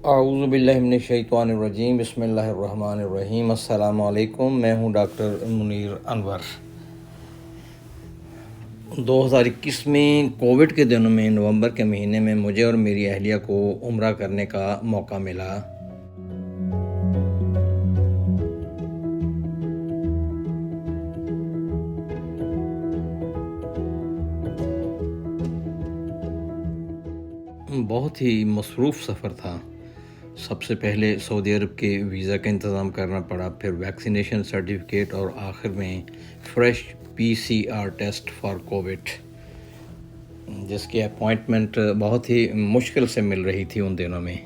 आऊज़ु बिल्लाहि मिनश शैतानिर रजीम बिस्मिल्लाहिर रहमानिर रहीम। अस्सलामु अलैकुम। मैं हूँ डॉक्टर मुनीर अनवर। 2021 में कोविड के दिनों में नवंबर के महीने में मुझे और मेरी अहलिया को उम्रा करने का मौका मिला। बहुत ही मसरूफ़ सफ़र था। सबसे पहले सऊदी अरब के वीज़ा का इंतज़ाम करना पड़ा, फिर वैक्सीनेशन सर्टिफिकेट और आखिर में fresh PCR test for covid, जिसकी अपॉइंटमेंट बहुत ही मुश्किल से मिल रही थी उन दिनों में।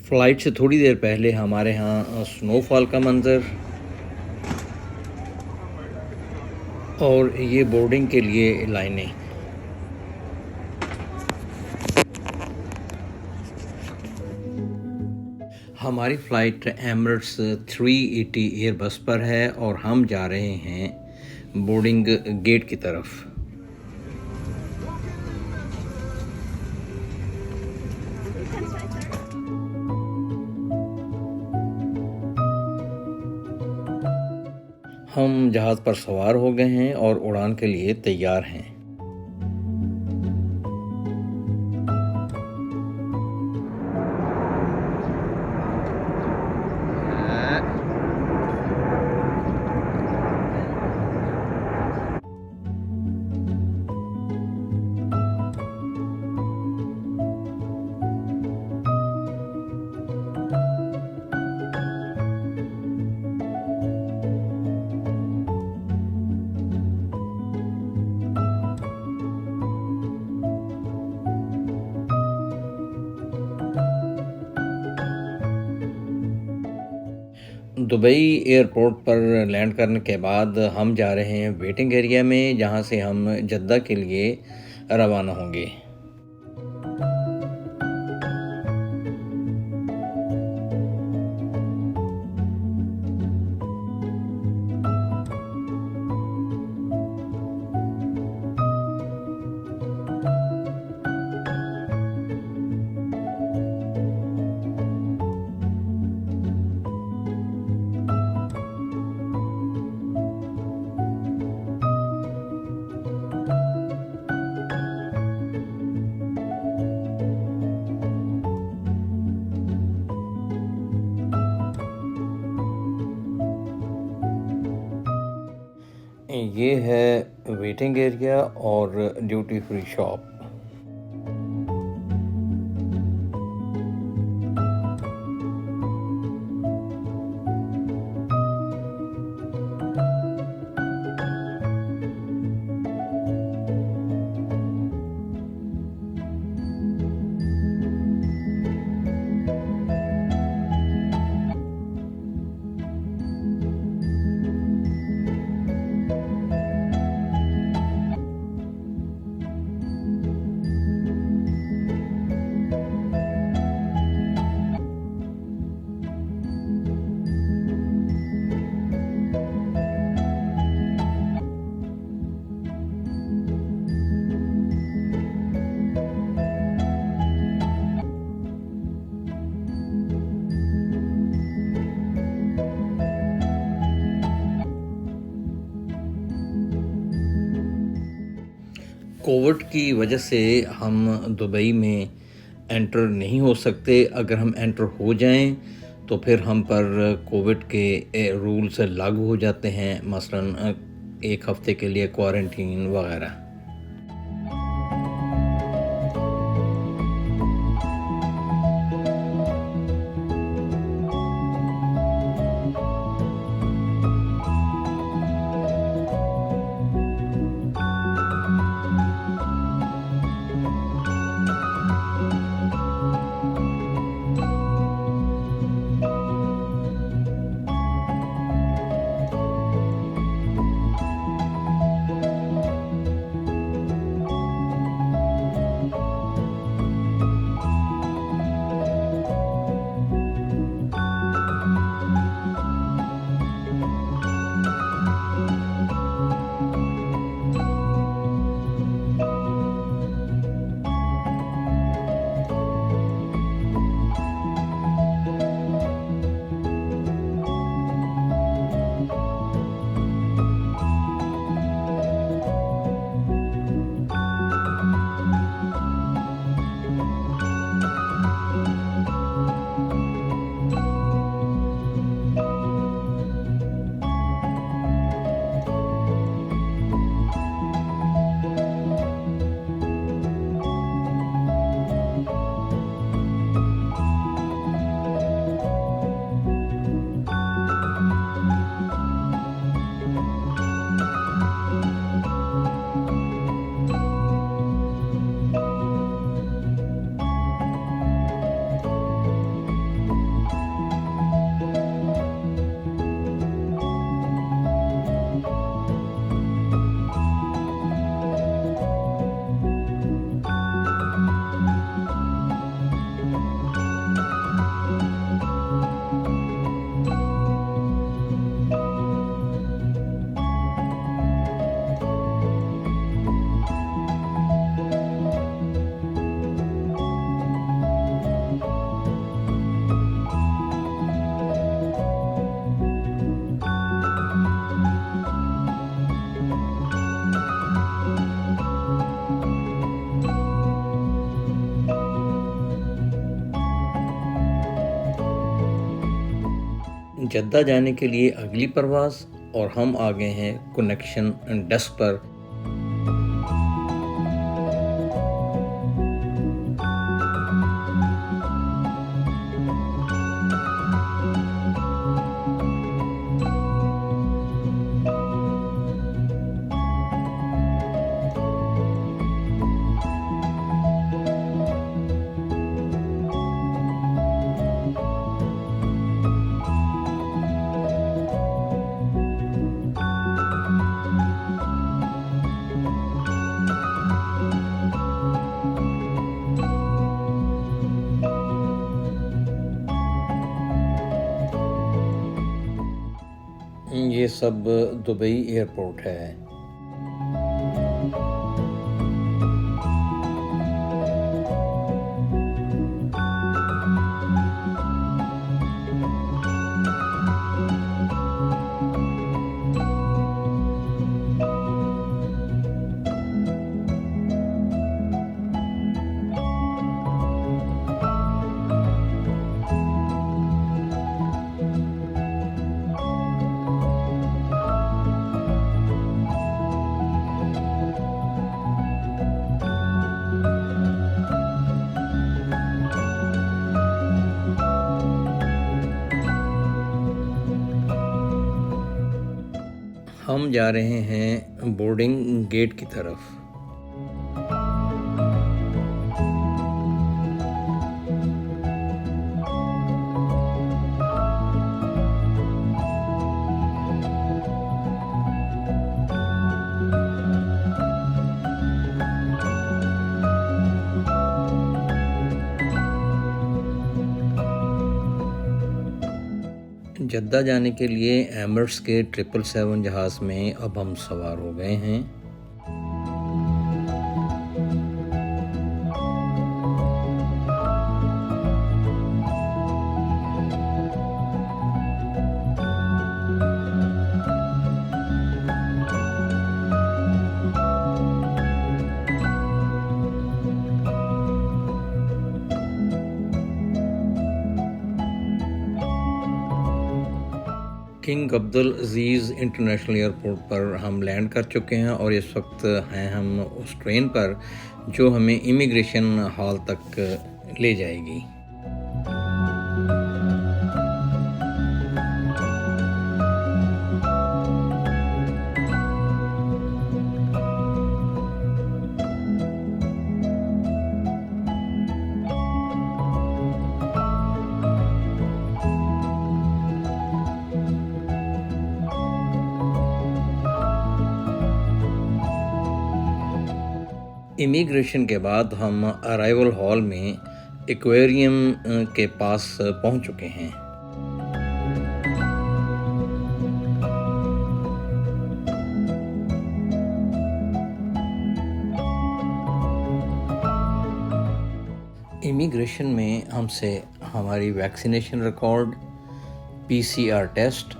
फ़्लाइट से थोड़ी देर पहले हमारे यहाँ स्नोफॉल का मंज़र और ये बोर्डिंग के लिए लाइनें। हमारी फ़्लाइट एमरेट्स 380 एयरबस पर है और हम जा रहे हैं बोर्डिंग गेट की तरफ। हम जहाज़ पर सवार हो गए हैं और उड़ान के लिए तैयार हैं। दुबई एयरपोर्ट पर लैंड करने के बाद हम जा रहे हैं वेटिंग एरिया में, जहां से हम जद्दा के लिए रवाना होंगे। ये है वेटिंग एरिया और ड्यूटी फ्री शॉप। कोविड की वजह से हम दुबई में एंटर नहीं हो सकते। अगर हम एंटर हो जाएं तो फिर हम पर कोविड के रूल्स लागू हो जाते हैं, मसलन 1 हफ़्ते के लिए क्वारंटीन वगैरह। जद्दा जाने के लिए अगली परवाज़ और हम आ गए हैं कनेक्शन डेस्क पर। ये सब दुबई एयरपोर्ट है। हम जा रहे हैं बोर्डिंग गेट की तरफ। जद्दा जाने के लिए एमिरेट्स के 777 जहाज़ में अब हम सवार हो गए हैं। King Abdul Aziz international airport पर हम लैंड कर चुके हैं और इस वक्त हैं हम उस ट्रेन पर जो हमें इमिग्रेशन हॉल तक ले जाएगी। इमिग्रेशन के बाद हम अराइवल हॉल में एक्वेरियम के पास पहुंच चुके हैं। इमिग्रेशन में हमसे हमारी वैक्सीनेशन रिकॉर्ड, PCR टेस्ट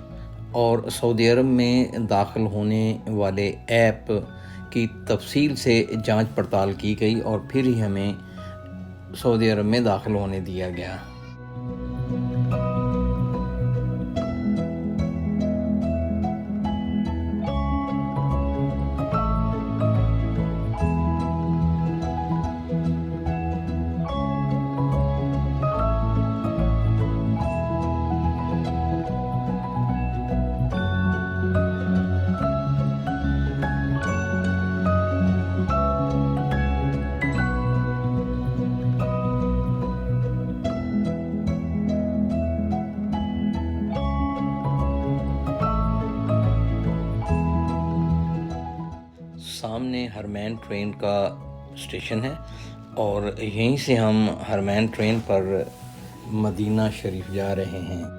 और सऊदी अरब में दाखिल होने वाले ऐप की तफसील से जांच पड़ताल की गई और फिर ही हमें सऊदी अरब में दाखिल होने दिया गया। सामने हरमैन ट्रेन का स्टेशन है और यहीं से हम हरमैन ट्रेन पर मदीना शरीफ जा रहे हैं।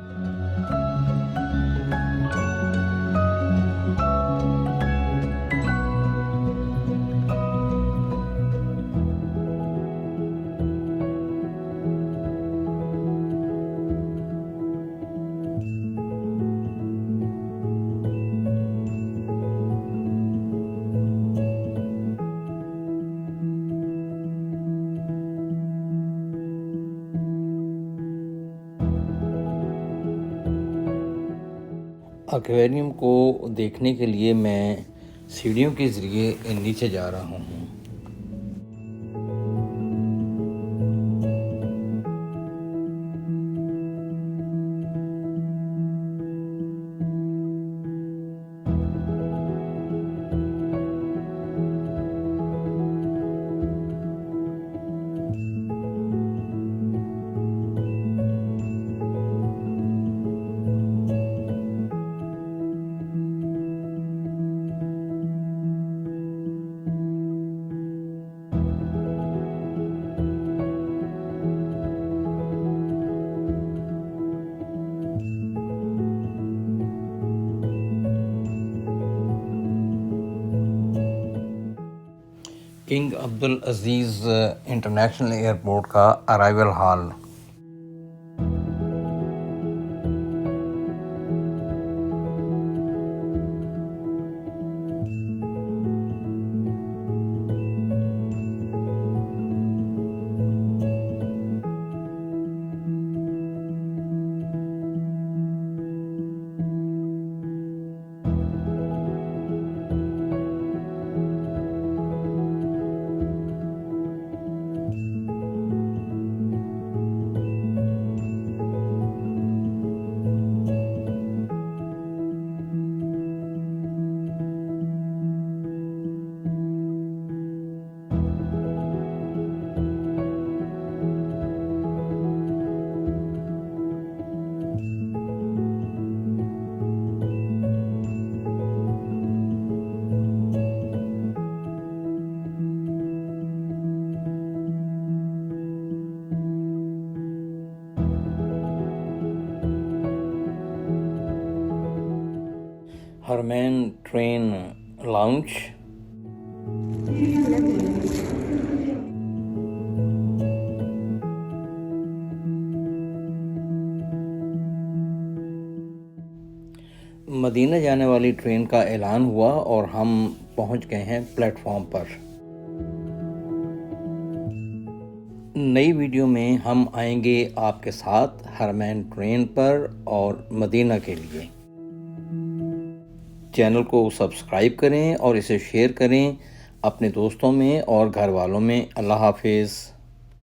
एक्वेरियम को देखने के लिए मैं सीढ़ियों के ज़रिए नीचे जा रहा हूँ। King Abdul Aziz international airport का arrival hall. Haramain train lounge. Medina जाने वाली ट्रेन का ऐलान हुआ और हम पहुंच गए हैं प्लेटफॉर्म पर। नई वीडियो में हम आएंगे आपके साथ हरमैन ट्रेन पर और मदीना के लिए। चैनल को सब्सक्राइब करें और इसे शेयर करें अपने दोस्तों में और घर वालों में। अल्लाह हाफिज़।